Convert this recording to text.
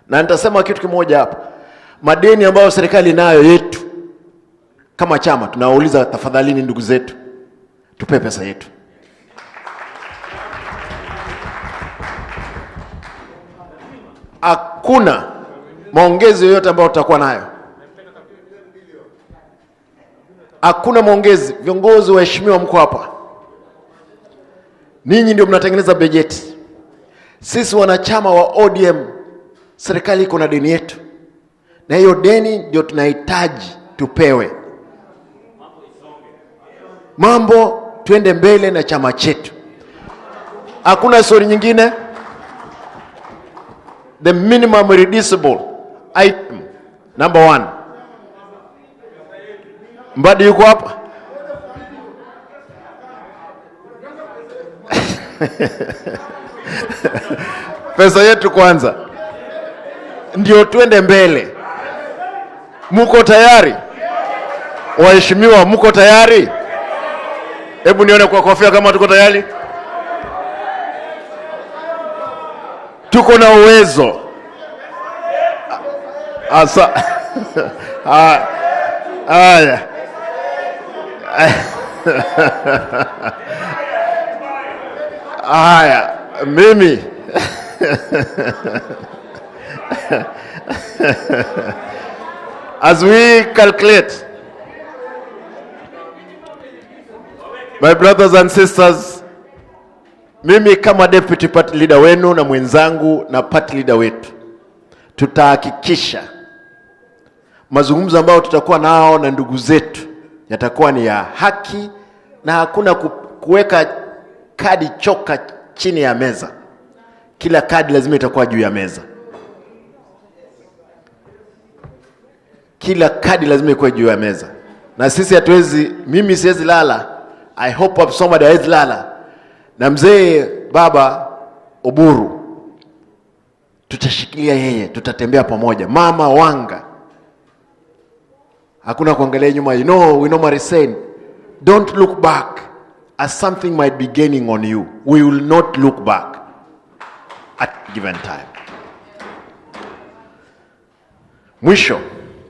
Na nitasema kitu kimoja hapa. Madeni ambayo serikali nayo yetu kama chama, tunawauliza tafadhalini ndugu zetu, tupe pesa yetu. Hakuna maongezi yoyote ambayo tutakuwa nayo. Hakuna maongezi. Viongozi waheshimiwa mko hapa. Ninyi ndio mnatengeneza bajeti. Sisi wanachama wa ODM, serikali iko na deni yetu. Na hiyo deni ndio tunahitaji tupewe. Mambo tuende mbele na chama chetu. Hakuna story nyingine. The minimum reducible item number 1. Mbadi yuko hapa? Pesa yetu kwanza, ndio tuende mbele. Muko tayari? Waheshimiwa, muko tayari? Hebu nione kwa kofia kama tuko tayari. Tuko na uwezo. Asa. Haya. Haya, mimi as we calculate, my brothers and sisters, mimi kama deputy party leader wenu na mwenzangu na party leader wetu, tutahakikisha mazungumzo ambayo tutakuwa nao na ndugu zetu yatakuwa ni ya haki na hakuna kuweka kadi choka chini ya meza. Kila kadi lazima itakuwa juu ya meza. Kila kadi lazima ikuwe juu ya meza. Na sisi hatuwezi, mimi siwezi lala. I hope of somebody hawezi lala. Na mzee baba Oburu, tutashikilia yeye, tutatembea pamoja. Mama Wanga, hakuna kuangalia nyuma. You know, we normally say, don't look back as something might be gaining on you. We will not look back at a given time. Mwisho,